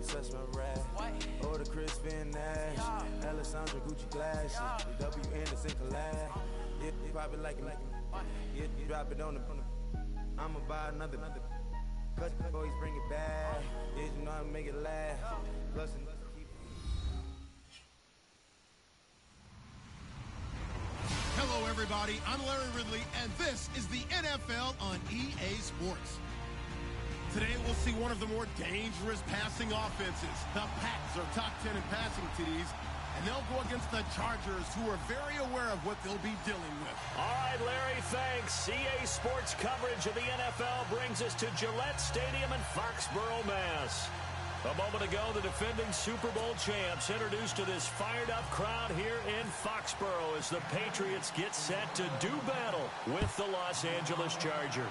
touch my rag. Or the Crispy and Nash. Alessandra Gucci glasses. The WN is in collab. Yeah, you probably like it. Yeah, you drop it on the. I'ma buy another. Cut the boys, bring it back. Yeah, you know how to make it last. Plus, Hello, everybody. I'm Larry Ridley, and this is the NFL on EA Sports. Today, we'll see one of the more dangerous passing offenses. The Pats are top 10 in passing TDs, and they'll go against the Chargers, who are very aware of what they'll be dealing with. All right, Larry, thanks. EA Sports coverage of the NFL brings us to Gillette Stadium in Foxborough, Mass. A moment ago, the defending Super Bowl champs introduced to this fired-up crowd here in Foxborough as the Patriots get set to do battle with the Los Angeles Chargers.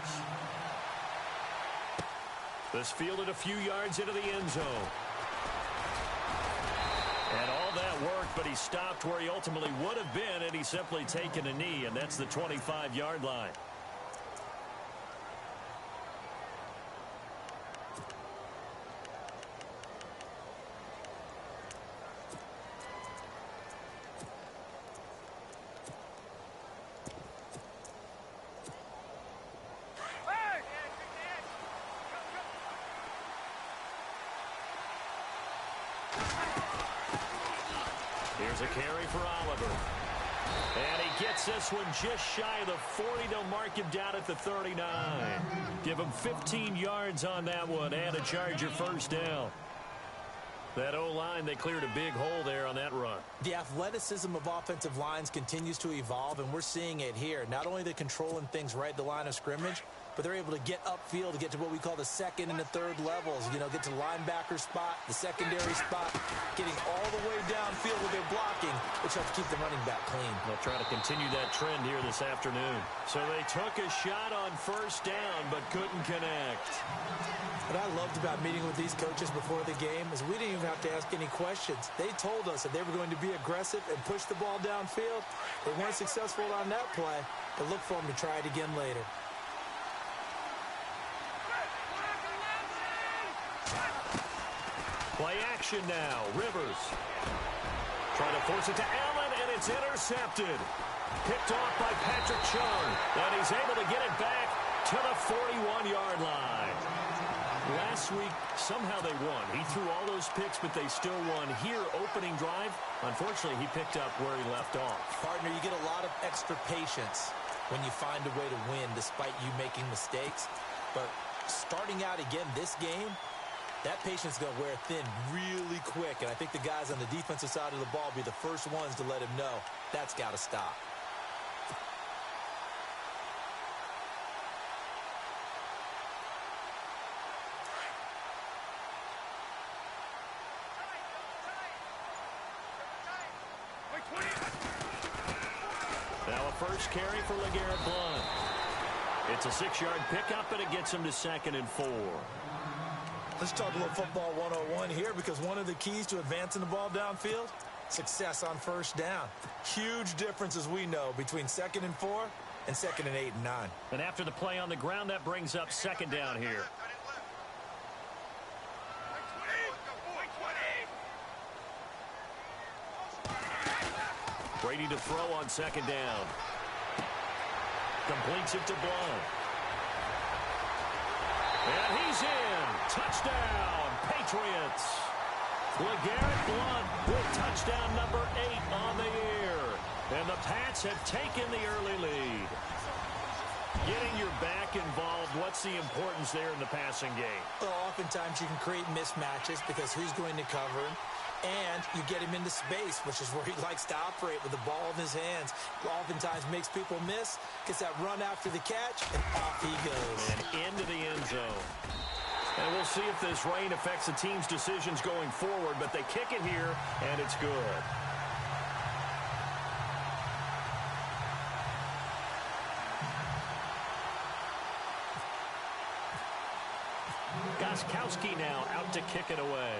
This fielded a few yards into the end zone. And all that worked, but he stopped where he ultimately would have been, and he's simply taken a knee, and that's the 25-yard line. Here's a carry for Oliver. And he gets this one just shy of the 40. They'll mark him down at the 39. Give him 15 yards on that one and a Charger first down. That O-line, they cleared a big hole there on that run. The athleticism of offensive lines continues to evolve, and we're seeing it here. Not only are they controlling things right at the line of scrimmage, but they're able to get upfield to get to what we call the second and the third levels. You know, get to the linebacker spot, the secondary spot, getting all the way downfield with their blocking, which helps keep the running back clean. They'll try to continue that trend here this afternoon. So they took a shot on first down, but couldn't connect. What I loved about meeting with these coaches before the game is we didn't even have to ask any questions. They told us that they were going to be aggressive and push the ball downfield. They weren't successful on that play, but look for them to try it again later. Play action now. Rivers trying to force it to Allen, and it's intercepted. Picked off by Patrick Chung, and he's able to get it back to the 41-yard line. Last week, somehow they won. He threw all those picks, but they still won. Here, opening drive, unfortunately, he picked up where he left off. Partner, you get a lot of extra patience when you find a way to win despite you making mistakes. But starting out again this game, that patience is going to wear thin really quick, and I think the guys on the defensive side of the ball will be the first ones to let him know that's got to stop. Now a first carry for LeGarrette Blount. It's a 6-yard pickup, and it gets him to 2nd and 4. Let's talk a little football 101 here, because one of the keys to advancing the ball downfield, success on first down. Huge difference, as we know, between 2nd and 4 and 2nd and 8 and 9. And after the play on the ground, that brings up 2nd down here. Brady to throw on 2nd down. Completes it to Blount. And he's in. Touchdown, Patriots. LeGarrette Blount with touchdown number 8 on the year. And the Pats have taken the early lead. Getting your back involved, what's the importance there in the passing game? Well, oftentimes you can create mismatches because who's going to cover him? And you get him into space, which is where he likes to operate with the ball in his hands. Oftentimes makes people miss, gets that run after the catch, and off he goes. And into the end zone. And we'll see if this rain affects the team's decisions going forward, but they kick it here, and it's good. Gostkowski now out to kick it away.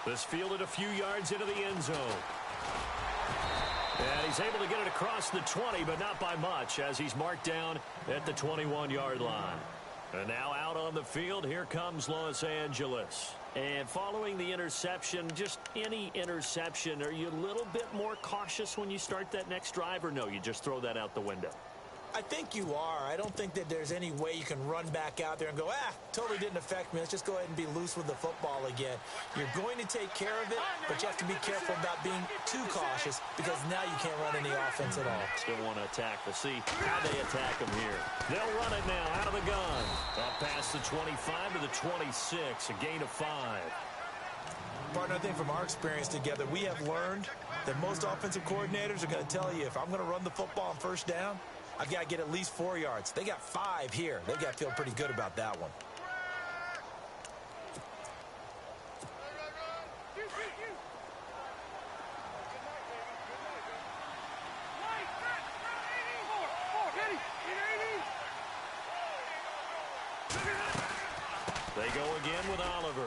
This fielded a few yards into the end zone. And he's able to get it across the 20, but not by much, as he's marked down at the 21-yard line. And now out on the field. Here comes Los Angeles. And following the interception, just any interception, are you a little bit more cautious when you start that next drive, or no, you just throw that out the window? I think you are. I don't think that there's any way you can run back out there and go, totally didn't affect me. Let's just go ahead and be loose with the football again. You're going to take care of it, but you have to be careful about being too cautious because now you can't run any offense at all. Still want to attack. We'll see how they attack them here. They'll run it now out of the gun. Up past the 25 to the 26, a gain of 5. Partner, I think from our experience together, we have learned that most offensive coordinators are going to tell you, if I'm going to run the football on first down, I've got to get at least 4 yards. They got 5 here. They've got to feel pretty good about that one. They go again with Oliver.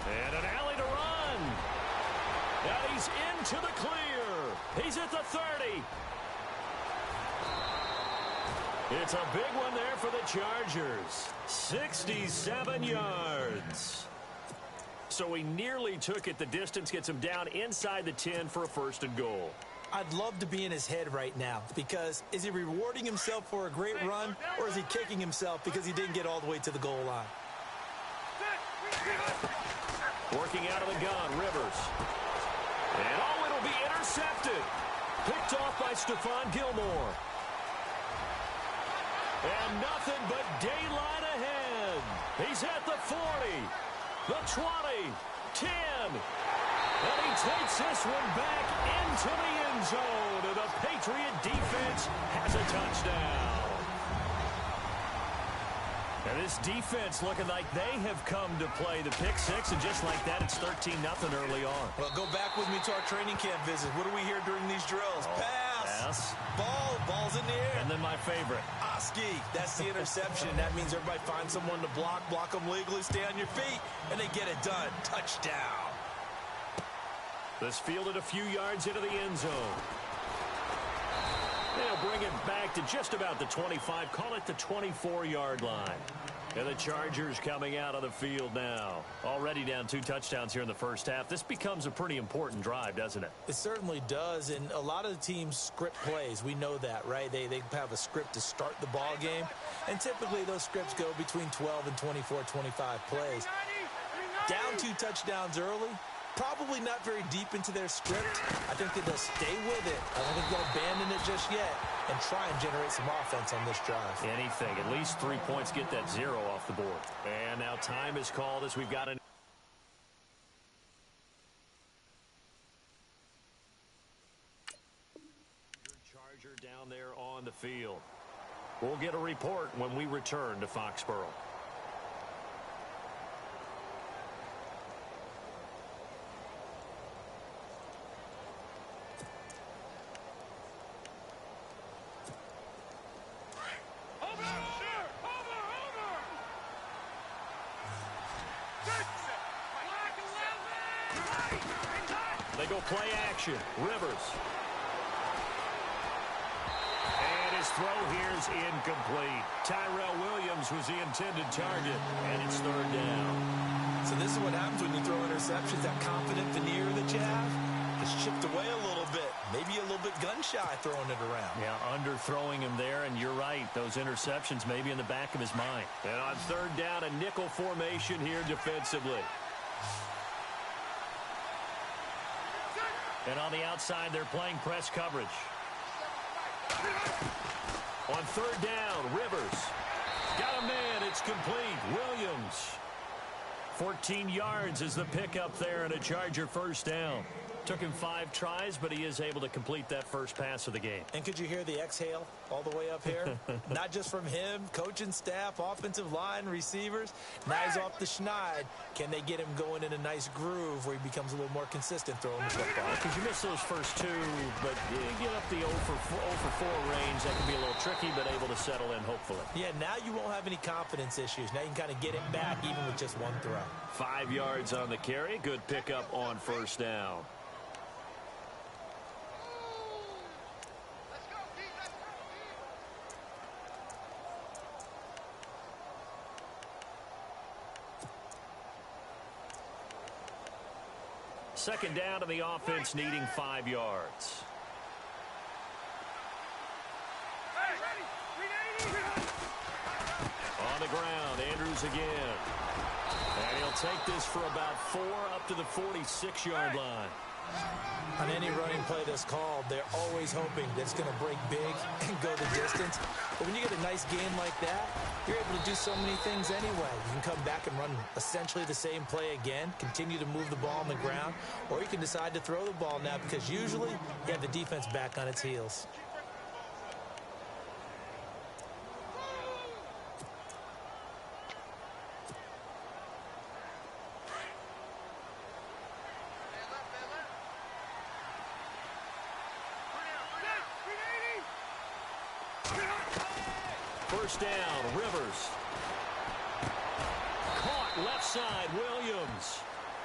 And an alley to run. And he's into the clear. He's at the 30. It's a big one there for the Chargers. 67 yards. So he nearly took it the distance, gets him down inside the 10 for a 1st and goal. I'd love to be in his head right now because is he rewarding himself for a great run or is he kicking himself because he didn't get all the way to the goal line? Working out of the gun, Rivers. And it'll be intercepted. Picked off by Stephon Gilmore. And nothing but daylight ahead. He's at the 40, the 20, 10. And he takes this one back into the end zone. And the Patriot defense has a touchdown. And this defense looking like they have come to play the pick six. And just like that, it's 13-0 early on. Well, go back with me to our training camp visit. What do we hear during these drills? Pass. Ball's in the air. And then my favorite. Ski. That's the interception. That means everybody finds someone to block them legally, stay on your feet, and they get it done. Touchdown. This fielded a few yards into the end zone. They'll bring it back to just about the 25. Call it the 24-yard line. And the Chargers coming out of the field now. Already down 2 touchdowns here in the first half. This becomes a pretty important drive, doesn't it? It certainly does. And a lot of the teams script plays. We know that, right? They have a script to start the ball game. And typically those scripts go between 12 and 24, 25 plays. Down 2 touchdowns early. Probably not very deep into their script. I think that they'll stay with it. I don't think they'll abandon it just yet and try and generate some offense on this drive. Anything. At least 3 points. Get that 0 off the board. And now time is called as we've got an Charger down there on the field. We'll get a report when we return to Foxborough. They go play action. Rivers. And his throw here is incomplete. Tyrell Williams was the intended target, and it's 3rd down. So this is what happens when you throw interceptions. That confident veneer that you have is chipped away a little bit. Maybe a little bit gun-shy throwing it around. Yeah, underthrowing him there, and you're right. Those interceptions may be in the back of his mind. And on 3rd down, a nickel formation here defensively. And on the outside, they're playing press coverage. On 3rd down, Rivers. Got a man. It's complete. Williams. 14 yards is the pickup there and a Charger 1st down. Took him 5 tries, but he is able to complete that first pass of the game. And could you hear the exhale all the way up here? Not just from him, coaching staff, offensive line, receivers. Now he's off the schneid. Can they get him going in a nice groove where he becomes a little more consistent throwing the football? Because you miss those first 2, but you get up the 0 for 4 range. That can be a little tricky, but able to settle in, hopefully. Yeah, now you won't have any confidence issues. Now you can kind of get it back even with just 1 throw. 5 yards on the carry. Good pickup on 1st down. second down and the offense needing 5 yards. On the ground, Andrews again. And he'll take this for about 4 up to the 46-yard line. On any running play that's called, they're always hoping that it's going to break big and go the distance. But when you get a nice game like that, you're able to do so many things anyway. You can come back and run essentially the same play again, continue to move the ball on the ground, or you can decide to throw the ball now because usually you have the defense back on its heels. First down, Rivers. Caught left side, Williams.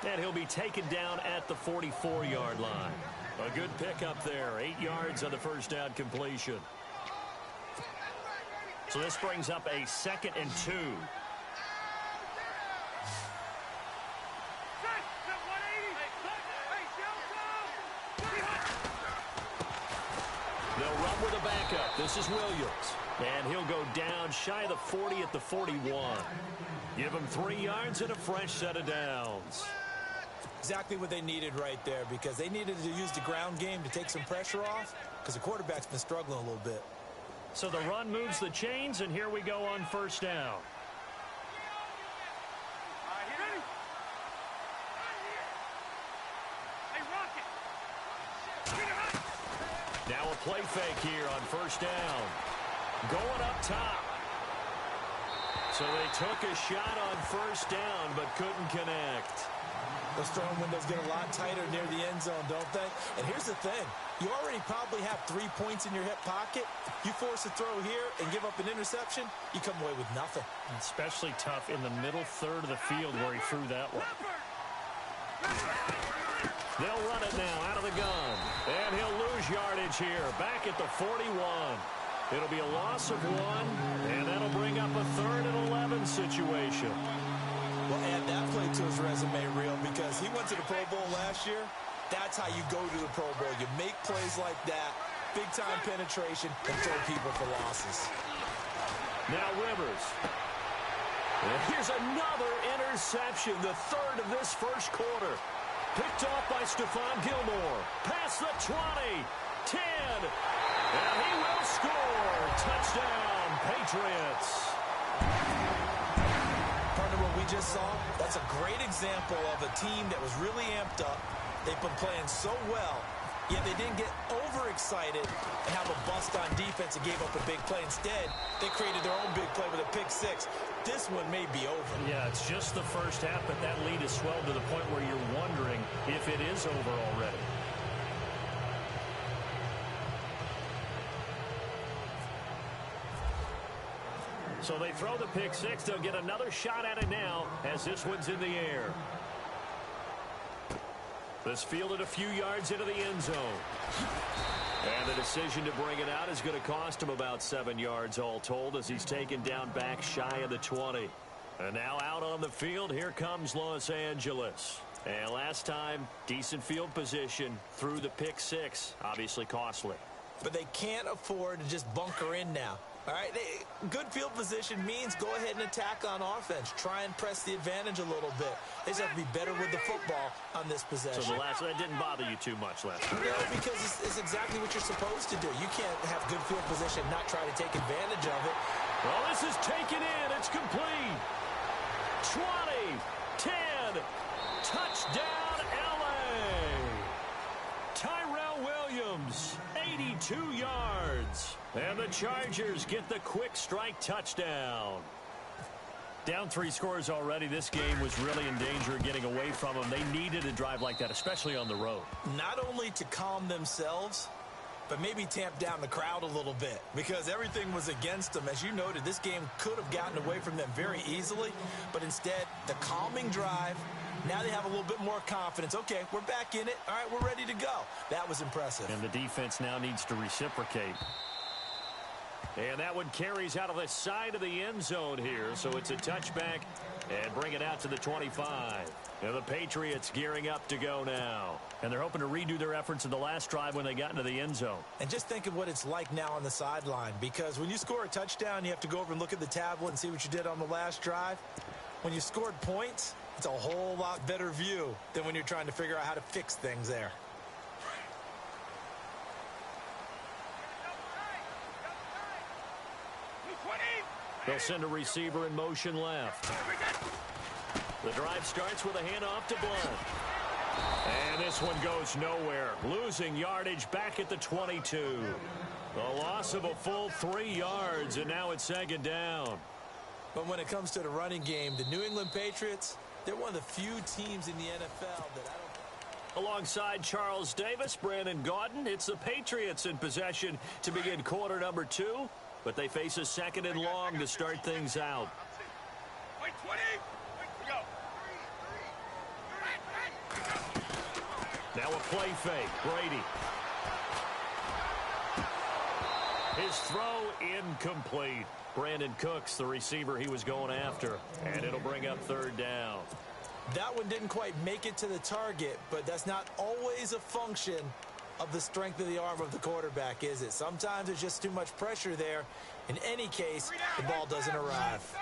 And he'll be taken down at the 44-yard line. A good pickup there, 8 yards on the first down completion. So this brings up a 2nd and 2. They'll run with a backup. This is Williams. And he'll go down shy of the 40 at the 41. Give him 3 yards and a fresh set of downs. Exactly what they needed right there because they needed to use the ground game to take some pressure off because the quarterback's been struggling a little bit. So the run moves the chains, and here we go on first down. Now a play fake here on first down. Going up top. So they took a shot on first down, but couldn't connect. Those throwing windows get a lot tighter near the end zone, don't they? And here's the thing. You already probably have 3 points in your hip pocket. You force a throw here and give up an interception, you come away with nothing. Especially tough in the middle third of the field where he threw that one. They'll run it now out of the gun. And he'll lose yardage here. Back at the 41. It'll be a loss of 1, and that'll bring up a 3rd and 11 situation. Well, add that play to his resume reel because he went to the Pro Bowl last year. That's how you go to the Pro Bowl. You make plays like that, big-time penetration, and throw people for losses. Now Rivers. And here's another interception, the 3rd of this first quarter. Picked off by Stephon Gilmore. Past the 20, 10, and he will score. Touchdown, Patriots. Partner, what we just saw, that's a great example of a team that was really amped up. They've been playing so well, yet they didn't get overexcited and have a bust on defense and gave up a big play. Instead, they created their own big play with a pick 6. This one may be over. Yeah, it's just the first half, but that lead has swelled to the point where you're wondering if it is over already. So they throw the pick 6. They'll get another shot at it now as this one's in the air. This fielded a few yards into the end zone. And the decision to bring it out is going to cost him about 7 yards all told as he's taken down back shy of the 20. And now out on the field, here comes Los Angeles. And last time, decent field position through the pick 6. Obviously costly. But they can't afford to just bunker in now. All right, good field position means go ahead and attack on offense. Try and press the advantage a little bit. They just have to be better with the football on this possession. So that didn't bother you too much last time? No, because it's exactly what you're supposed to do. You can't have good field position and not try to take advantage of it. Well, this is taken in. It's complete. 20, 10, touchdown, L.A. Tyrell Williams, 82 yards. And the Chargers get the quick strike touchdown. Down 3 scores already. This game was really in danger of getting away from them. They needed a drive like that, especially on the road. Not only to calm themselves, but maybe tamp down the crowd a little bit because everything was against them. As you noted, this game could have gotten away from them very easily, but instead, the calming drive, now they have a little bit more confidence. Okay, we're back in it. All right, we're ready to go. That was impressive. And the defense now needs to reciprocate. And that one carries out of the side of the end zone here. So it's a touchback and bring it out to the 25. And the Patriots gearing up to go now. And they're hoping to redo their efforts in the last drive when they got into the end zone. And just think of what it's like now on the sideline, because when you score a touchdown, you have to go over and look at the tablet and see what you did on the last drive. When you scored points, it's a whole lot better view than when you're trying to figure out how to fix things there. They'll send a receiver in motion left. The drive starts with a handoff to Blunt. And this one goes nowhere. Losing yardage back at the 22. The loss of a full 3 yards, and now it's second down. But when it comes to the running game, the New England Patriots, they're one of the few teams in the NFL that I don't... Alongside Charles Davis, Brandon Gaudin, it's the Patriots in possession to begin quarter number 2. But they face a second and long to start things out. Now a play fake. Brady. His throw incomplete. Brandon Cooks, the receiver he was going after. And it'll bring up third down. That one didn't quite make it to the target, but that's not always a function of the strength of the arm of the quarterback, is it? Sometimes there's just too much pressure there. In any case, the ball doesn't arrive.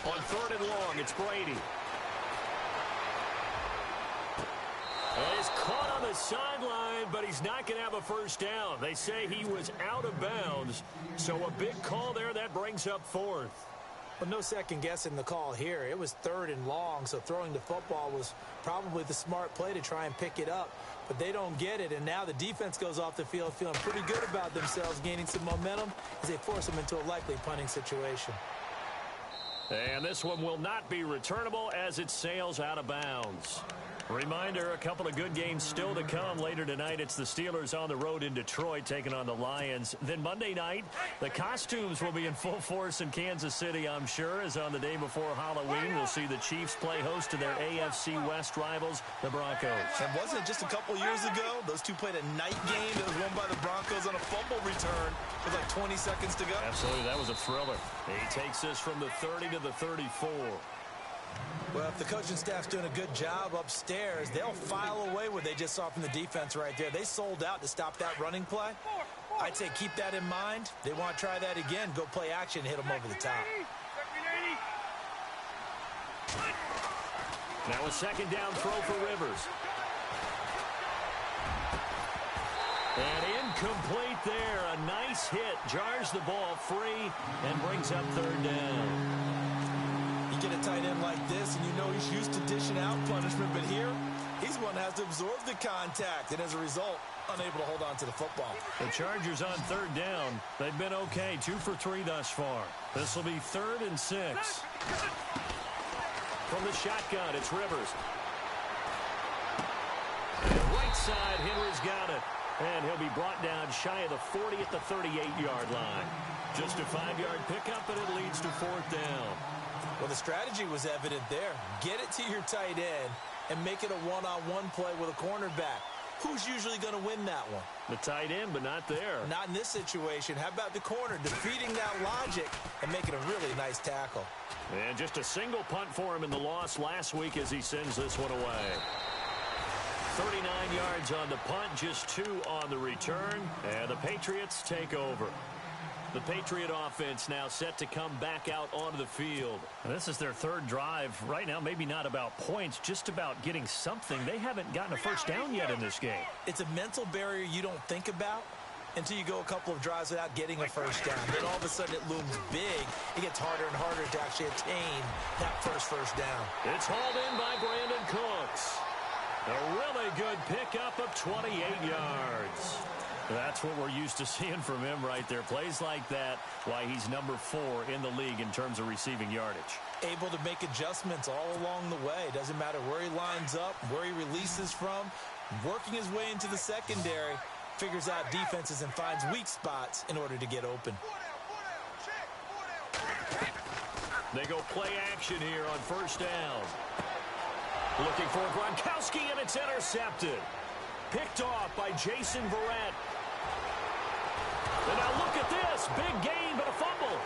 On third and long, it's Brady. And he's caught on the sideline, but he's not going to have a first down. They say he was out of bounds, so a big call there that brings up fourth. Well, no second guessing the call here. It was third and long, so throwing the football was probably the smart play to try and pick it up. But they don't get it, and now the defense goes off the field feeling pretty good about themselves, gaining some momentum as they force them into a likely punting situation. And this one will not be returnable as it sails out of bounds. Reminder, a couple of good games still to come later tonight. It's the Steelers on the road in Detroit taking on the Lions. Then Monday night, the costumes will be in full force in Kansas City, I'm sure, as on the day before Halloween, we'll see the Chiefs play host to their AFC West rivals, the Broncos. And wasn't it just a couple years ago, those two played a night game that was won by the Broncos on a fumble return with like 20 seconds to go? Absolutely, that was a thriller. He takes this from the 30 to the 34. Well, if the coaching staff's doing a good job upstairs, they'll file away what they just saw from the defense right there. They sold out to stop that running play. I'd say keep that in mind. They want to try that again. Go play action and hit them over the top. Now a second down throw for Rivers. And incomplete there. A nice hit. Jars the ball free and brings up third down. You get a tight end like this, and you know he's used to dishing out punishment, but here, he's one that has to absorb the contact, and as a result, unable to hold on to the football. The Chargers on third down. They've been okay, 2 for 3 thus far. This will be 3rd and 6. From the shotgun, it's Rivers. And right side, Henry's got it. And he'll be brought down shy of the 40 at the 38-yard line. Just a 5-yard pickup, and it leads to 4th down. Well, the strategy was evident there. Get it to your tight end and make it a one-on-one play with a cornerback. Who's usually going to win that one? The tight end, but not there. Not in this situation. How about the corner defeating that logic and making a really nice tackle? And just a single punt for him in the loss last week as he sends this one away. 39 yards on the punt, just 2 on the return, and the Patriots take over. The Patriot offense now set to come back out onto the field. And this is their 3rd drive. Right now, maybe not about points, just about getting something. They haven't gotten a first down yet in this game. It's a mental barrier you don't think about until you go a couple of drives without getting a first down. Then all of a sudden it looms big. It gets harder and harder to actually attain that first down. It's hauled in by Brandon Cooks. A really good pickup of 28 yards. That's what we're used to seeing from him right there. Plays like that, why he's number 4 in the league in terms of receiving yardage. Able to make adjustments all along the way. Doesn't matter where he lines up, where he releases from. Working his way into the secondary, figures out defenses and finds weak spots in order to get open. They go play action here on first down. Looking for Gronkowski, and it's intercepted. Picked off by Jason Verrett. And now look at this. Big gain, but a fumble.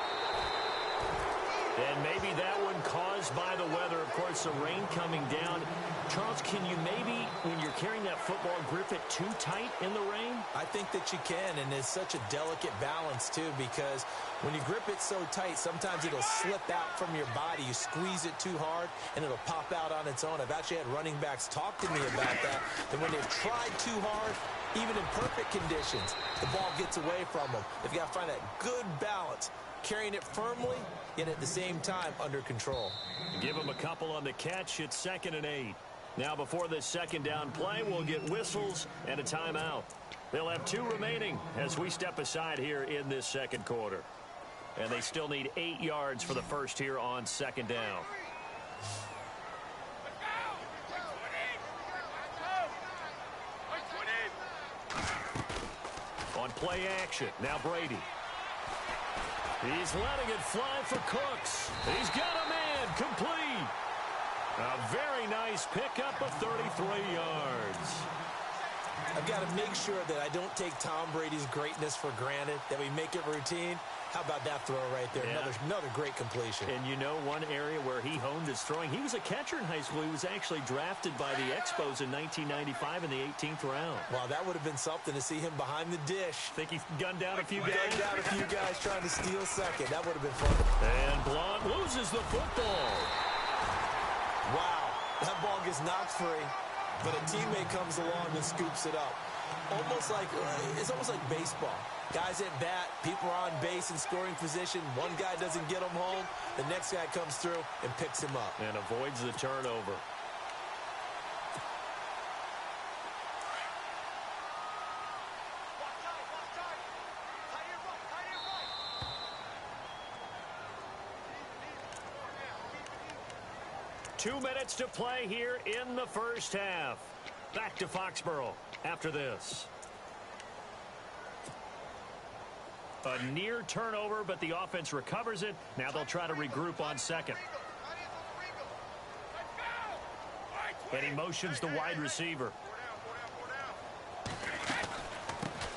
And maybe that one caused by the weather. Of course, the rain coming down. Charles, can you maybe, when you're carrying that football, grip it too tight in the rain? I think that you can, and it's such a delicate balance, too, because when you grip it so tight, sometimes it'll slip out from your body. You squeeze it too hard, and it'll pop out on its own. I've actually had running backs talk to me about that, that when they've tried too hard, even in perfect conditions, the ball gets away from them. They've got to find that good balance, carrying it firmly, yet at the same time under control. Give him a couple on the catch. It's 2nd and 8. Now before this second down play, we'll get whistles and a timeout. They'll have 2 remaining as we step aside here in this second quarter. And they still need 8 yards for the first here on 2nd down. On play action, now Brady. He's letting it fly for Cooks. He's got a man, complete. A very nice pickup of 33 yards. I've got to make sure that I don't take Tom Brady's greatness for granted, that we make it routine. How about that throw right there? Yeah. Another great completion. And you know one area where he honed his throwing? He was a catcher in high school. He was actually drafted by the Expos in 1995 in the 18th round. Wow, that would have been something to see him behind the dish. Think he gunned down a few guys? Gunned down a few guys trying to steal second. That would have been fun. And Blount loses the football. Wow, that ball gets knocked free, but a teammate comes along and scoops it up. It's almost like baseball. Guys at bat, people are on base in scoring position. One guy doesn't get him home. The next guy comes through and picks him up. And avoids the turnover. Two minutes to play here in the first half. Back to Foxborough after this. A near turnover, but the offense recovers it. Now they'll try to regroup on second. And he motions the wide receiver.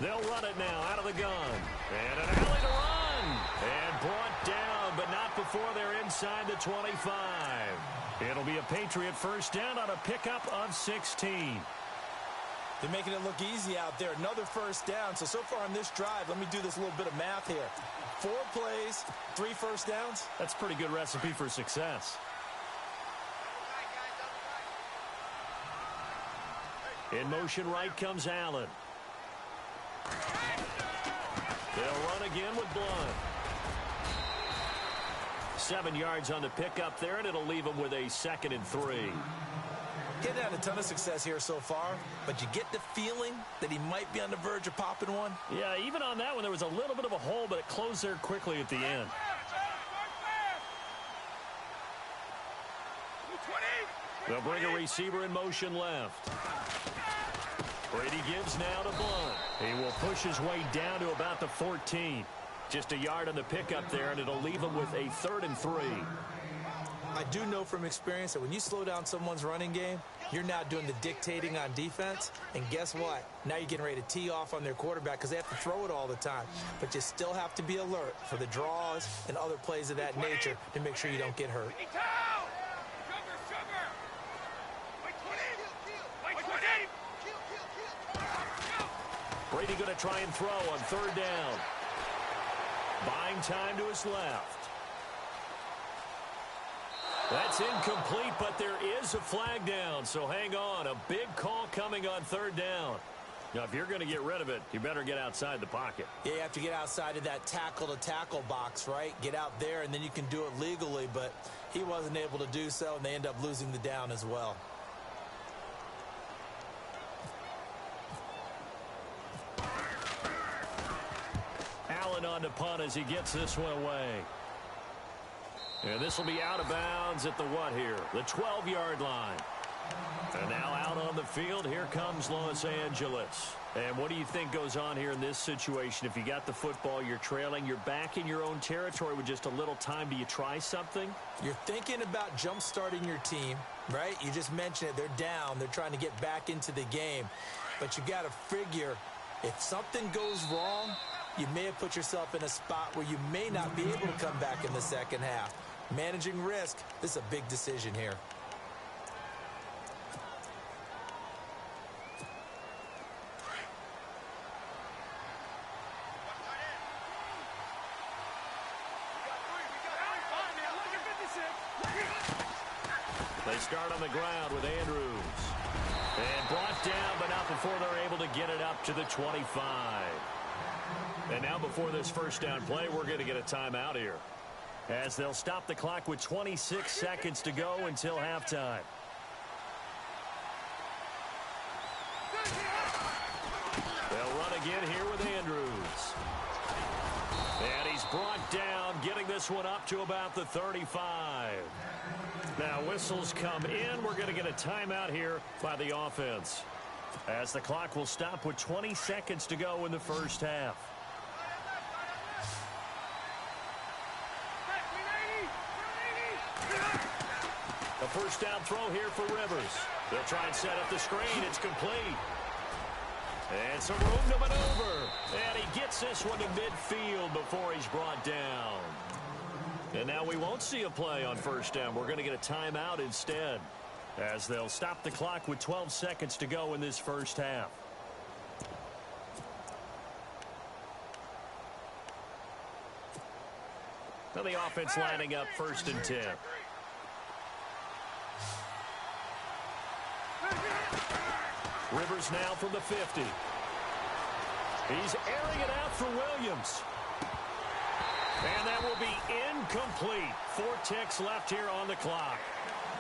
They'll run it now out of the gun. And an alley to run. And brought down, but not before they're inside the 25. It'll be a Patriot first down on a pickup of 16. They're making it look easy out there. Another first down. So far on this drive, let me do this little bit of math here. 4 plays, 3 first downs. That's a pretty good recipe for success. In motion right comes Allen. They'll run again with Blount. 7 yards on the pickup there, and it'll leave them with a 2nd and 3. He's had a ton of success here so far, but you get the feeling that he might be on the verge of popping one. Yeah, even on that one, there was a little bit of a hole, but it closed there quickly at the end. They'll bring a receiver in motion left. Brady gives now to Blount. He will push his way down to about the 14. Just a yard on the pickup there, and it'll leave him with a 3rd and 3. I do know from experience that when you slow down someone's running game, you're now doing the dictating on defense. And guess what? Now you're getting ready to tee off on their quarterback because they have to throw it all the time. But you still have to be alert for the draws and other plays of that nature to make sure you don't get hurt. Brady going to try and throw on 3rd down. Buying time to his left. That's incomplete, but there is a flag down, so hang on. A big call coming on 3rd down. Now, if you're going to get rid of it, you better get outside the pocket. Yeah, you have to get outside of that tackle-to-tackle box, right? Get out there, and then you can do it legally, but he wasn't able to do so, and they end up losing the down as well. Allen on the punt as he gets this one away. And this will be out of bounds at the what here? The 12-yard line. And now out on the field, here comes Los Angeles. And what do you think goes on here in this situation? If you got the football, you're trailing, you're back in your own territory with just a little time. Do you try something? You're thinking about jump-starting your team. Right? You just mentioned it. They're down. They're trying to get back into the game. But you got to figure if something goes wrong, you may have put yourself in a spot where you may not be able to come back in the second half. Managing risk, this is a big decision here. They start on the ground with Andrews. And brought down, but not before they're able to get it up to the 25. And now before this first down play, we're going to get a timeout here, as they'll stop the clock with 26 seconds to go until halftime. They'll run again here with Andrews. And he's brought down, getting this one up to about the 35. Now whistles come in. We're going to get a timeout here by the offense, as the clock will stop with 20 seconds to go in the first half. A first down throw here for Rivers. They'll try and set up the screen. It's complete. And some room to maneuver. And he gets this one to midfield before he's brought down. And now we won't see a play on first down. We're going to get a timeout instead, as they'll stop the clock with 12 seconds to go in this first half. Now the offense lining up 1st and 10. Rivers now from the 50. He's airing it out for Williams. And that will be incomplete. 4 ticks left here on the clock.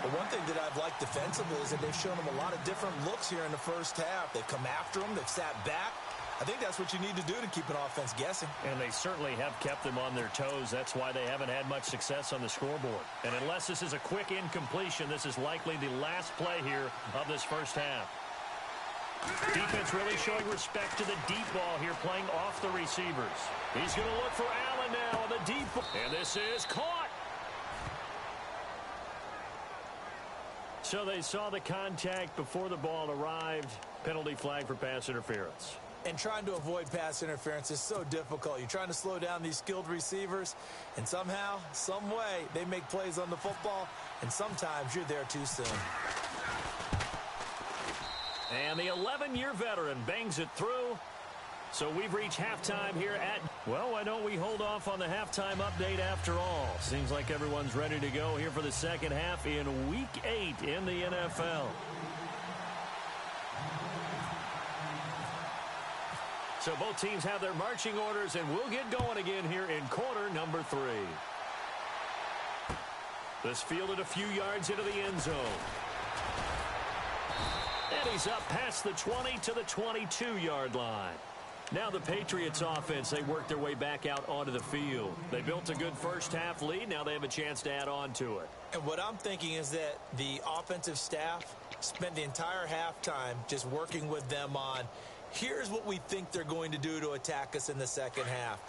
But one thing that I've liked defensively is that they've shown them a lot of different looks here in the first half. They've come after them. They've sat back. I think that's what you need to do to keep an offense guessing. And they certainly have kept them on their toes. That's why they haven't had much success on the scoreboard. And unless this is a quick incompletion, this is likely the last play here of this first half. Defense really showing respect to the deep ball here, playing off the receivers. He's going to look for Allen now on the deep ball. And this is caught. So they saw the contact before the ball arrived. Penalty flag for pass interference. And trying to avoid pass interference is so difficult. You're trying to slow down these skilled receivers, and somehow, some way, they make plays on the football, and sometimes you're there too soon. And the 11-year veteran bangs it through. So we've reached halftime here at... Well, why don't we hold off on the halftime update after all? Seems like everyone's ready to go here for the second half in Week 8 in the NFL. So both teams have their marching orders, and we'll get going again here in quarter number 3. This fielded a few yards into the end zone. And he's up past the 20 to the 22-yard line. Now the Patriots offense, they work their way back out onto the field. They built a good first half lead. Now they have a chance to add on to it. And what I'm thinking is that the offensive staff spent the entire halftime just working with them on, here's what we think they're going to do to attack us in the second half.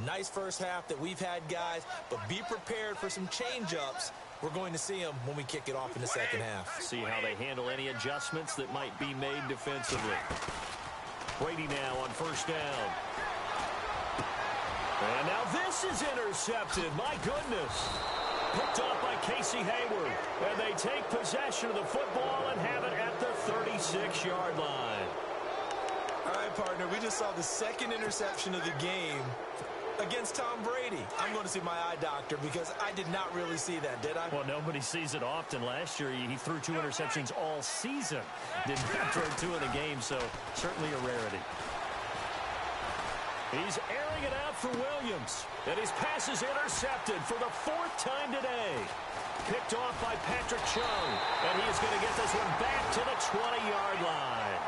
Nice first half that we've had, guys, but be prepared for some change-ups. We're going to see them when we kick it off in the second half. See how they handle any adjustments that might be made defensively. Brady now on first down. And now this is intercepted. My goodness. Picked off by Casey Hayward. And they take possession of the football and have it at the 36-yard line. All right, partner, we just saw the second interception of the game against Tom Brady. I'm going to see my eye doctor because I did not really see that, did I? Well, nobody sees it often. Last year, he threw 2 interceptions all season. Didn't throw 2 in the game, so certainly a rarity. He's airing it out for Williams. And his pass is intercepted for the 4th time today. Picked off by Patrick Chung. And he is going to get this one back to the 20-yard line.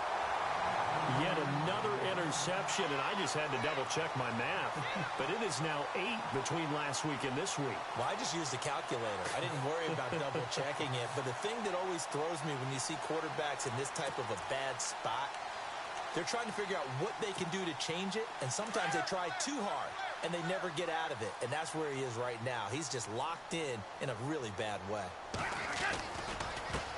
Yet another interception, and I just had to double-check my math. But it is now 8 between last week and this week. Well, I just used a calculator. I didn't worry about double-checking it. But the thing that always throws me when you see quarterbacks in this type of a bad spot, they're trying to figure out what they can do to change it, and sometimes they try too hard, and they never get out of it. And that's where he is right now. He's just locked in a really bad way.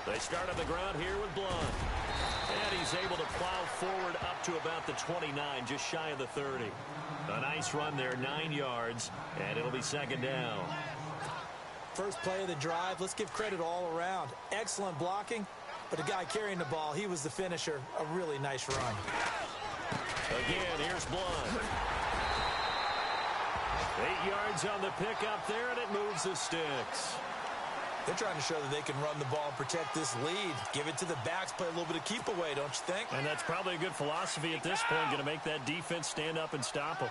They start on the ground here with Blunt. And he's able to plow forward up to about the 29, just shy of the 30. A nice run there, 9 yards, and it'll be second down. First play of the drive, let's give credit all around. Excellent blocking, but the guy carrying the ball, he was the finisher. A really nice run. Again, here's Blunt. 8 yards on the pickup there, and it moves the sticks. They're trying to show that they can run the ball and protect this lead. Give it to the backs, play a little bit of keep away, don't you think? And that's probably a good philosophy at this point, going to make that defense stand up and stop them.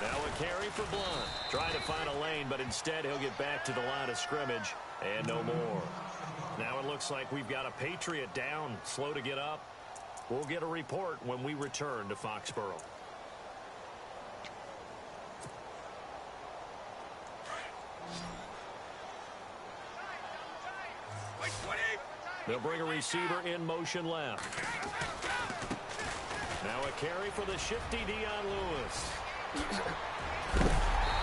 Now a carry for Blunt. Trying to find a lane, but instead he'll get back to the line of scrimmage and no more. Now it looks like we've got a Patriot down, slow to get up. We'll get a report when we return to Foxborough. They'll bring a receiver in motion left. Now a carry for the shifty Dion Lewis.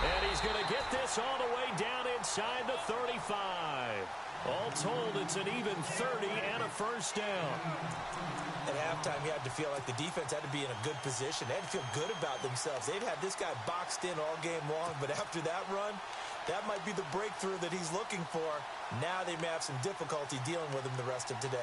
And he's going to get this all the way down inside the 35. All told, it's an even 30 and a first down. At halftime, you had to feel like the defense had to be in a good position. They had to feel good about themselves. They've had this guy boxed in all game long, but after that run, that might be the breakthrough that he's looking for. Now they may have some difficulty dealing with him the rest of today.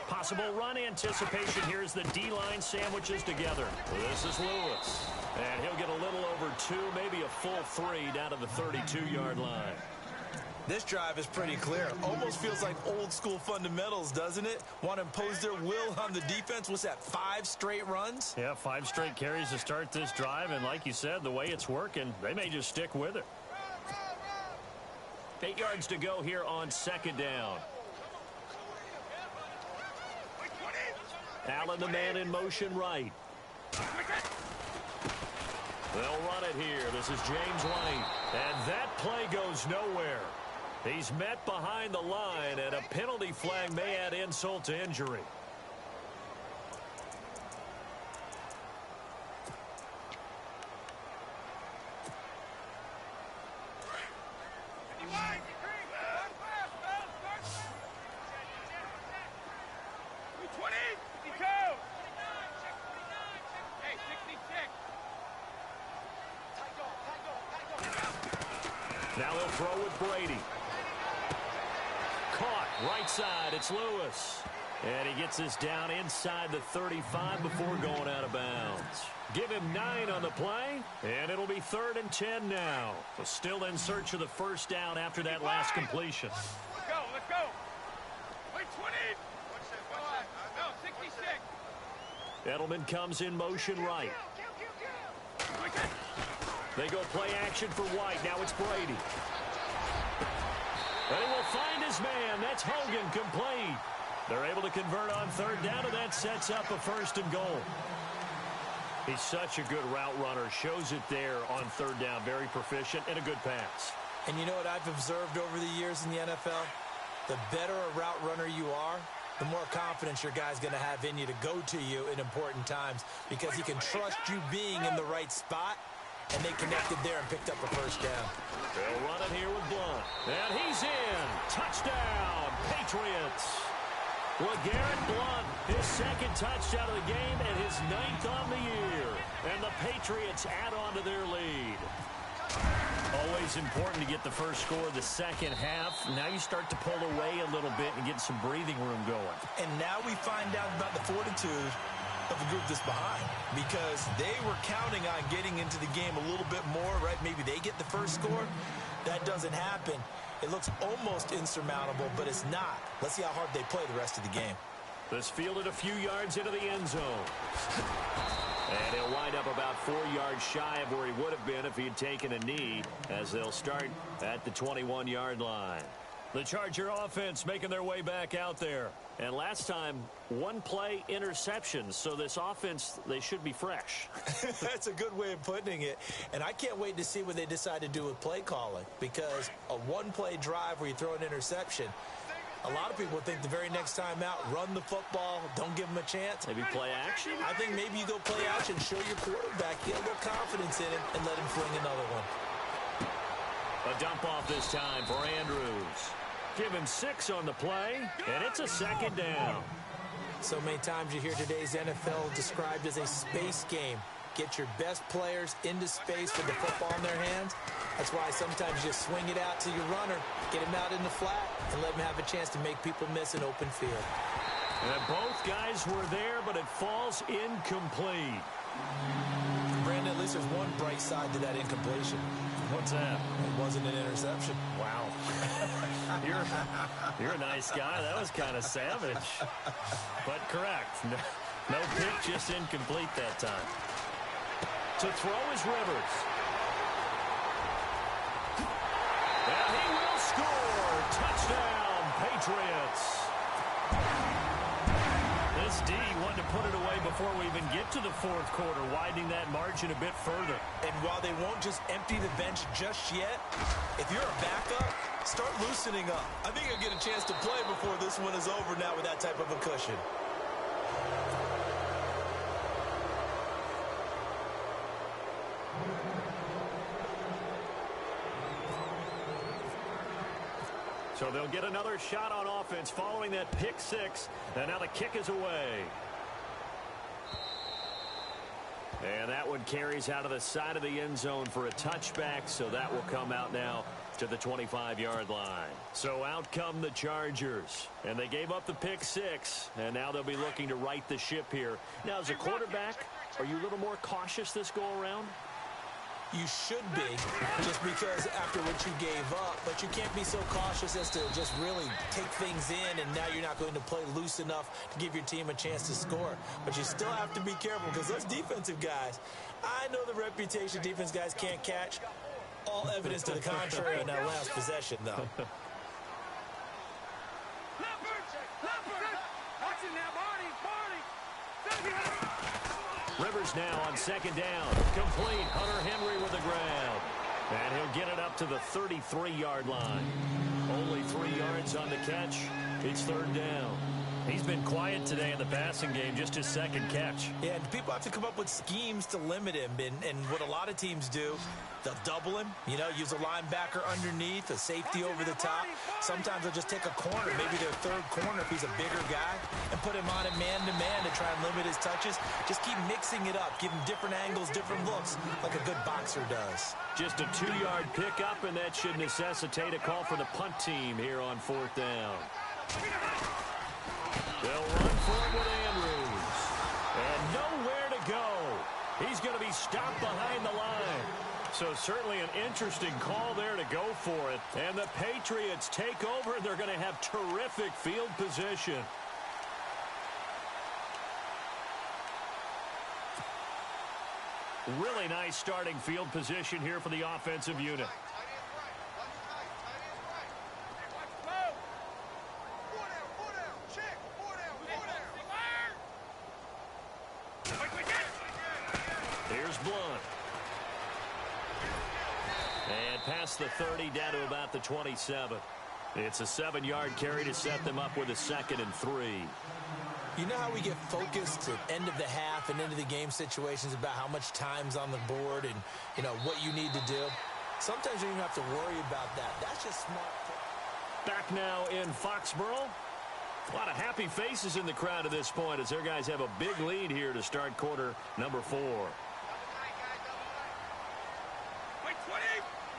Possible run anticipation here as the D-line sandwiches together. This is Lewis. And he'll get a little over 2, maybe a full 3 down to the 32-yard line. This drive is pretty clear. Almost feels like old school fundamentals, doesn't it? Want to impose their will on the defense. What's that, 5 straight runs? Yeah, 5 straight carries to start this drive. And like you said, the way it's working, they may just stick with it. 8 yards to go here on second down. Allen, the man in motion right. They'll run it here. This is James White. And that play goes nowhere. He's met behind the line, and a penalty flag may add insult to injury. Now he'll throw with Brady. Caught right side. It's Lewis. And he gets this down inside the 35 before going out of bounds. Give him 9 on the play, and it'll be 3rd and 10 now. So still in search of the first down after that last completion. Let's go, let's go. Wait, 20. No, 66. Edelman comes in motion right. They go play action for White. Now it's Brady. And he will find his man. That's Hogan, complete. They're able to convert on 3rd down, and that sets up a 1st and goal. He's such a good route runner. Shows it there on 3rd down. Very proficient and a good pass. And you know what I've observed over the years in the NFL? The better a route runner you are, the more confidence your guy's going to have in you to go to you in important times because he can trust you being in the right spot. And they connected there and picked up a 1st down. They'll run it here with Blunt. And he's in. Touchdown, Patriots. LeGarrette Blunt, his 2nd touchdown of the game and his 9th on the year. And the Patriots add on to their lead. Always important to get the first score of the second half. Now you start to pull away a little bit and get some breathing room going. And now we find out about the fortitude of the group that's behind, because they were counting on getting into the game a little bit more, right? Maybe they get the first score. That doesn't happen. It looks almost insurmountable, but it's not. Let's see how hard they play the rest of the game. This fielded a few yards into the end zone. And he'll wind up about 4 yards shy of where he would have been if he had taken a knee, as they'll start at the 21-yard line. The Charger offense making their way back out there. And last time, 1 play interceptions. So this offense, they should be fresh. That's a good way of putting it. And I can't wait to see what they decide to do with play calling. Because a 1-play drive where you throw an interception, A lot of people think the very next time out, run the football, don't give them a chance. Maybe play action? I think maybe you go play action, show your quarterback, get a little confidence in him, and let him fling another one. A dump off this time for Andrews. Give him 6 on the play, and it's a second down. So many times you hear today's NFL described as a space game. Get your best players into space with the football in their hands. That's why sometimes you just swing it out to your runner, get him out in the flat, and let him have a chance to make people miss an open field. And both guys were there, but it falls incomplete. Brandon, at least there's one bright side to that incompletion. What's that? It wasn't an interception. Wow. You're a nice guy. That was kind of savage. But correct. No pick, just incomplete that time. To throw is Rivers. And he will score. Touchdown, Patriots. This D wanted to put it away before we even get to the fourth quarter, widening that margin a bit further. And while they won't just empty the bench just yet, if you're a backup, start loosening up. I think you'll get a chance to play before this one is over now with that type of a cushion. So they'll get another shot on offense following that pick 6. And now the kick is away. And that one carries out of the side of the end zone for a touchback. So that will come out now to the 25-yard line. So out come the Chargers. And they gave up the pick 6. And now they'll be looking to right the ship here. Now, as a quarterback, are you a little more cautious this go-around? You should be, just because after what you gave up, but you can't be so cautious as to just really take things in, and now you're not going to play loose enough to give your team a chance to score. But you still have to be careful, because those defensive guys, I know the reputation defense guys can't catch. All evidence to the contrary in that last possession, though. Rivers now on second down. Complete. Hunter Henry with the grab. And he'll get it up to the 33-yard line. Only 3 yards on the catch. It's third down. He's been quiet today in the passing game, just his second catch. Yeah, and people have to come up with schemes to limit him. And what a lot of teams do, they'll double him, use a linebacker underneath, a safety over the top. Sometimes they'll just take a corner, maybe their third corner if he's a bigger guy, and put him on a man-to-man to try and limit his touches. Just keep mixing it up, give him different angles, different looks, like a good boxer does. Just a 2-yard pickup, and that should necessitate a call for the punt team here on fourth down. They'll run for it with Andrews. And nowhere to go. He's going to be stopped behind the line. So certainly an interesting call there to go for it. And the Patriots take over. They're going to have terrific field position. Really nice starting field position here for the offensive unit. Here's Blunt. And past the 30, down to about the 27. It's a 7-yard carry to set them up with a 2nd and 3. You know how we get focused at end of the half and into the game situations about how much time's on the board and, what you need to do? Sometimes you don't even have to worry about that. That's just smart. Back now in Foxborough. A lot of happy faces in the crowd at this point as their guys have a big lead here to start quarter number 4.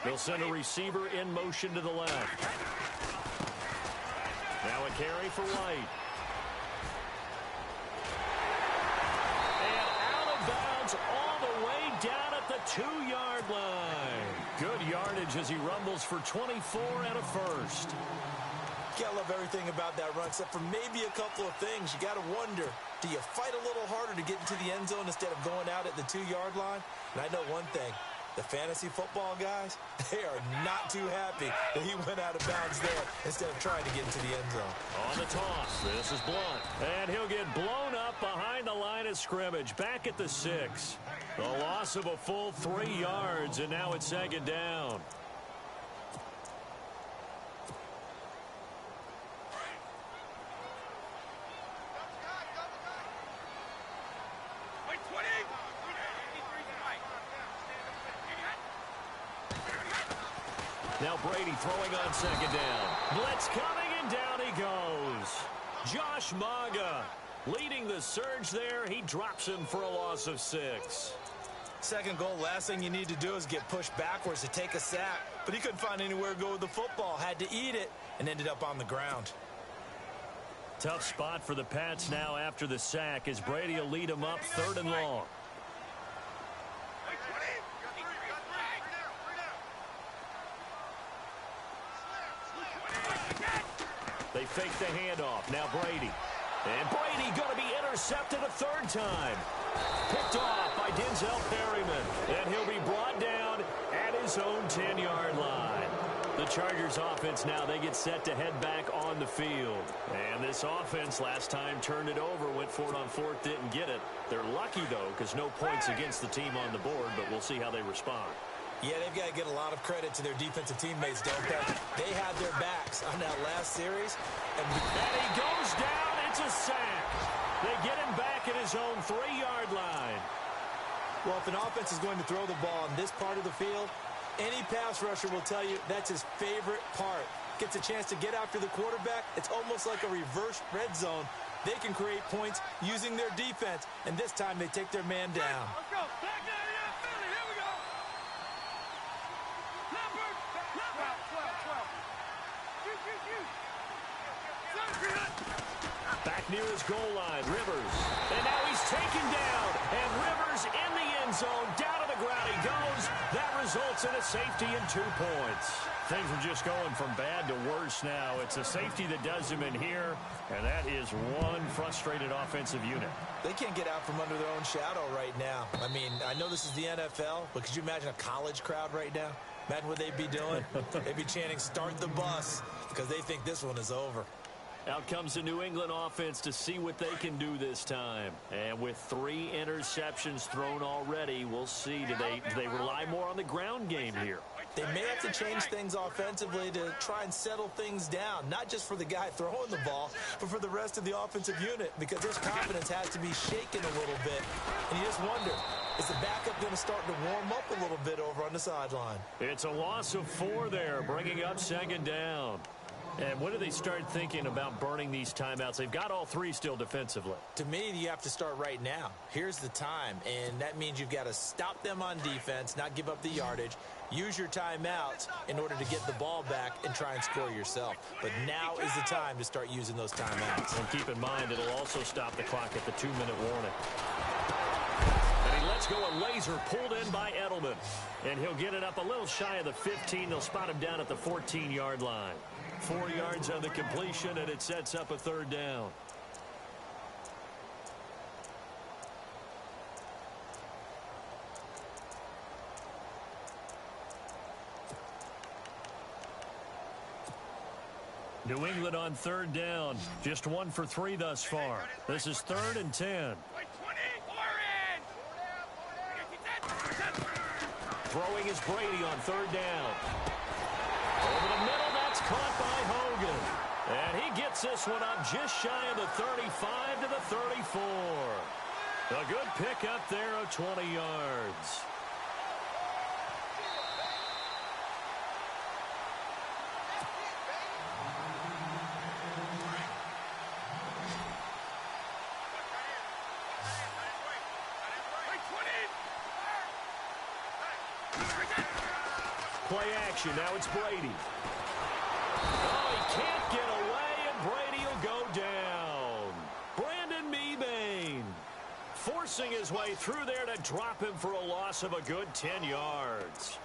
They'll send a receiver in motion to the left. Now a carry for White. And out of bounds all the way down at the 2-yard line. Good yardage as he rumbles for 24 and a first. You gotta love everything about that run, except for maybe a couple of things. You gotta wonder, do you fight a little harder to get into the end zone instead of going out at the 2-yard line? And I know one thing. The fantasy football guys, they are not too happy that he went out of bounds there instead of trying to get into the end zone. On the toss, this is Blunt. And he'll get blown up behind the line of scrimmage, back at the 6. The loss of a full 3 yards, and now it's 2nd down. Now Brady throwing on second down. Blitz coming, and down he goes. Josh Maga leading the surge there. He drops him for a loss of 6. Second goal, last thing you need to do is get pushed backwards to take a sack. But he couldn't find anywhere to go with the football. Had to eat it and ended up on the ground. Tough spot for the Pats now after the sack as Brady will lead them up 3rd and long. They fake the handoff. Now Brady. And Brady going to be intercepted a 3rd time. Picked off by Denzel Perryman. And he'll be brought down at his own 10-yard line. The Chargers offense now, they get set to head back on the field. And this offense last time turned it over, went for it on 4th, didn't get it. They're lucky, though, because no points against the team on the board, but we'll see how they respond. Yeah, they've got to get a lot of credit to their defensive teammates, don't they? They had their backs on that last series. And he goes down. It's a sack. They get him back at his own 3-yard line. Well, if an offense is going to throw the ball on this part of the field, any pass rusher will tell you that's his favorite part. Gets a chance to get after the quarterback. It's almost like a reverse red zone. They can create points using their defense, and this time they take their man down. Let's go. Back down here, Philly. Here we go. Leopard. 12. Back near his goal line, Rivers. And now he's taken down. And Rivers in the end zone. Down to the ground he goes. That results in a safety and 2 points. Things are just going from bad to worse now. It's a safety that does him in here. And that is one frustrated offensive unit. They can't get out from under their own shadow right now. I mean, I know this is the NFL, but could you imagine a college crowd right now? Imagine what they'd be doing. They'd be chanting, "Start the bus," because they think this one is over. Out comes the New England offense to see what they can do this time. And with 3 interceptions thrown already, we'll see. Do they rely more on the ground game here? They may have to change things offensively to try and settle things down, not just for the guy throwing the ball, but for the rest of the offensive unit, because his confidence has to be shaken a little bit. And you just wonder, is the backup going to start to warm up a little bit over on the sideline? It's a loss of 4 there, bringing up 2nd down. And when do they start thinking about burning these timeouts? They've got all 3 still defensively. To me, you have to start right now. Here's the time, and that means you've got to stop them on defense, not give up the yardage, use your timeouts in order to get the ball back and try and score yourself. But now is the time to start using those timeouts. And keep in mind, it'll also stop the clock at the 2-minute warning. And he lets go a laser pulled in by Edelman. And he'll get it up a little shy of the 15. They'll spot him down at the 14-yard line. 4 yards on the completion, and it sets up a 3rd down. New England on 3rd down. Just 1 for 3 thus far. This is 3rd and 10. Throwing is Brady on 3rd down. Over the middle, that's caught by Hogan. And he gets this one up just shy of the 35 to the 34. A good pickup there of 20 yards. Play action. Now it's Brady. Oh, he can't get away, and Brady will go down. Brandon Mebane forcing his way through there to drop him for a loss of a good 10 yards.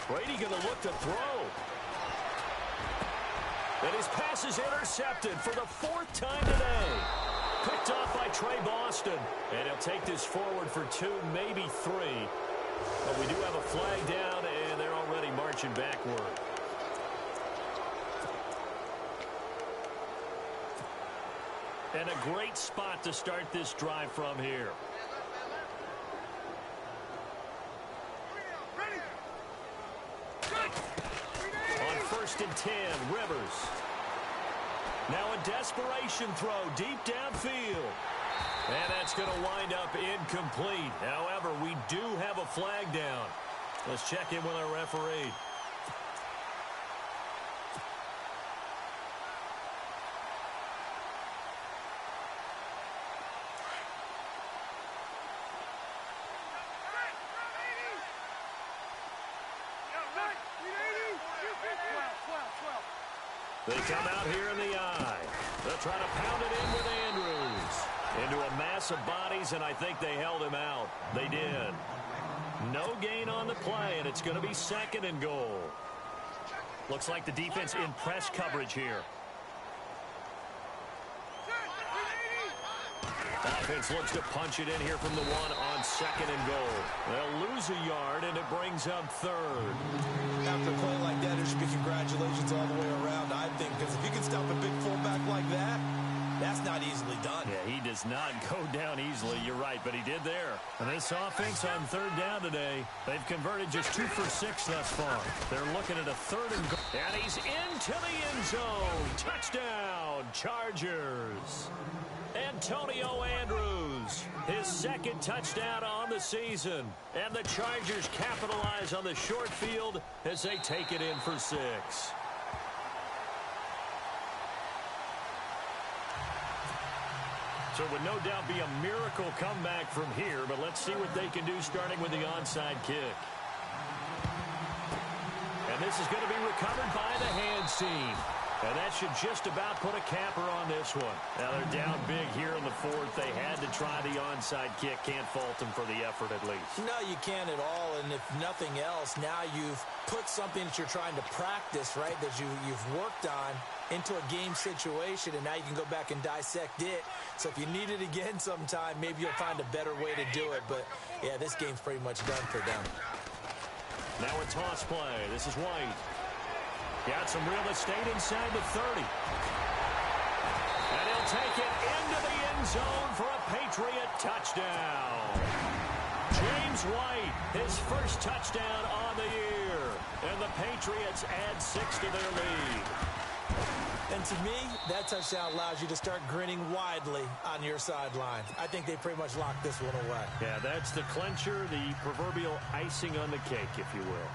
Brady going to look to throw. And his pass is intercepted for the 4th time today. Picked off by Trey Boston. And he'll take this forward for 2, maybe 3. But we do have a flag down, and they're already marching backward. And a great spot to start this drive from here. On 1st and 10, Rivers. Now a desperation throw deep downfield. And that's going to wind up incomplete. However, we do have a flag down. Let's check in with our referee. They come out here in the eye. They'll try to pound it in with Andrews. Into a mass of bodies, and I think they held him out. They did. No gain on the play, and it's going to be 2nd and goal. Looks like the defense in press coverage here. Offense looks to punch it in here from the 1 on 2nd and goal. They'll lose a yard, and it brings up 3rd. After a play like that, there should be congratulations all the way around, I think, because if you can stop a big fullback like that, that's not easily done. Yeah, he does not go down easily. You're right, but he did there. And this offense on 3rd down today, they've converted just 2 for 6 thus far. They're looking at a 3rd and goal. And he's into the end zone. Touchdown, Chargers. Antonio Andrews, his 2nd touchdown on the season. And the Chargers capitalize on the short field as they take it in for 6. So it would no doubt be a miracle comeback from here, but let's see what they can do starting with the onside kick. And this is going to be recovered by the hands team. And that should just about put a capper on this one. Now they're down big here in the 4th. They had to try the onside kick. Can't fault them for the effort at least. No, you can't at all. And if nothing else, now you've put something that you're trying to practice, right, that you've worked on into a game situation, and now you can go back and dissect it. So if you need it again sometime, maybe you'll find a better way to do it. But, yeah, this game's pretty much done for them. Now a toss play. This is White. Got some real estate inside the 30. And he'll take it into the end zone for a Patriot touchdown. James White, his first touchdown on the year. And the Patriots add 6 to their lead. And to me, that touchdown allows you to start grinning widely on your sideline. I think they pretty much locked this one away. Yeah, that's the clincher, the proverbial icing on the cake, if you will.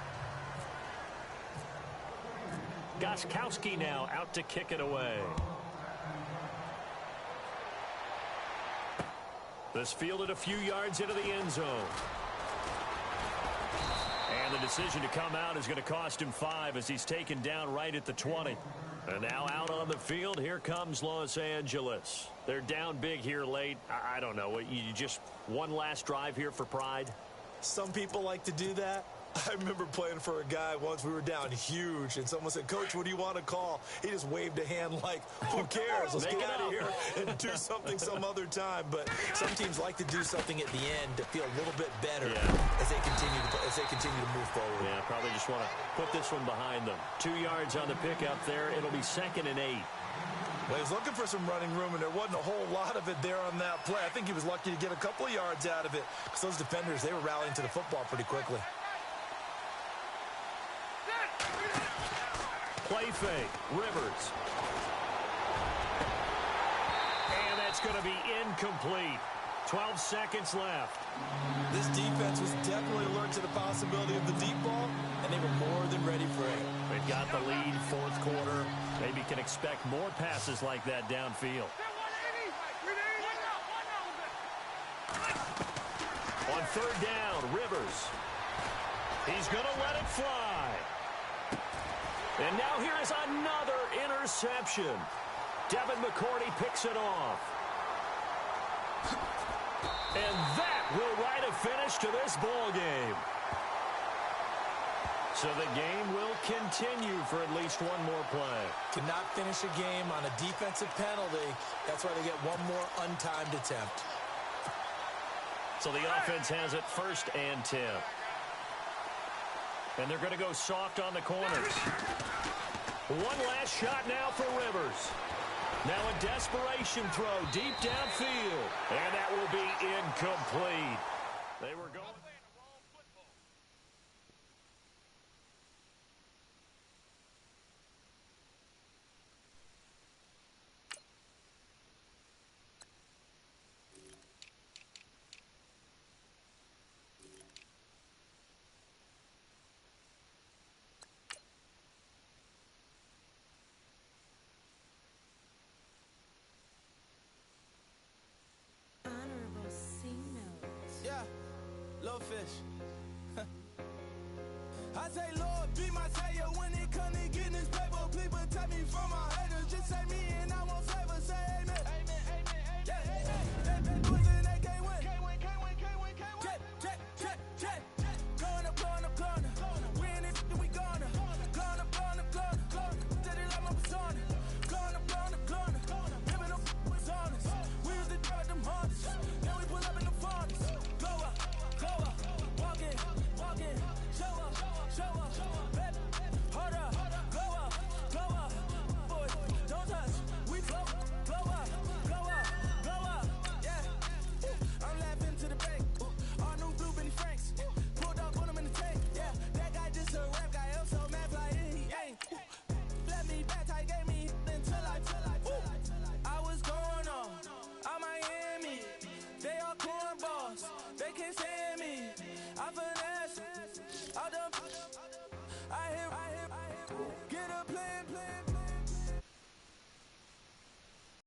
Gostkowski now out to kick it away. This fielded a few yards into the end zone. And the decision to come out is going to cost him 5 as he's taken down right at the 20. And now out on the field, here comes Los Angeles. They're down big here late. I don't know. You just one last drive here for pride? Some people like to do that. I remember playing for a guy once. We were down huge, and someone said, "Coach, what do you want to call?" He just waved a hand like, "Who cares? Let's get out of here and do something some other time." But some teams like to do something at the end to feel a little bit better as they continue to move forward. Yeah, probably just want to put this one behind them. 2 yards on the pickup there. It'll be 2nd and 8. Well, he was looking for some running room, and there wasn't a whole lot of it there on that play. I think he was lucky to get a couple of yards out of it because those defenders, they were rallying to the football pretty quickly. Play fake, Rivers. And that's going to be incomplete. 12 seconds left. This defense was definitely alert to the possibility of the deep ball, and they were more than ready for it. They've got the lead, 4th quarter. Maybe can expect more passes like that downfield. On 3rd down, Rivers. He's going to let it fly. And now here is another interception. Devin McCourty picks it off. And that will write a finish to this ball game. So the game will continue for at least one more play. Cannot finish a game on a defensive penalty. That's why they get one more untimed attempt. So the offense has it 1st and 10. And they're going to go soft on the corners. One last shot now for Rivers. Now a desperation throw deep downfield. And that will be incomplete. They were going... little fish. I say, Lord, be my savior when it comes to getting this paper. Please protect me from my haters. Just say me and I won't favor. Say amen. Amen, amen, amen. Yeah, that boys and they can't win. Can't win, can't win, can't win, can't win. Check. Going up. We in it, we gonna. Going up. Did it like my persona. Going up. Living up was honest. We used to drive them Hondas. Then we pull up in the Fondas. Glow up. Walk in. Show up. Baby, hold up. Glow up. Boy, don't touch. We glow up. Yeah. I'm laughing to the bank. All new blue Benny Franks. Pulled up, put him in the tank. Yeah, that guy just a rap guy. I'm so mad, like he ain't. Let me back, I gave me until I was going on Miami. They all cornballs. They can't stand me. I finesse. I hear. Get a plan.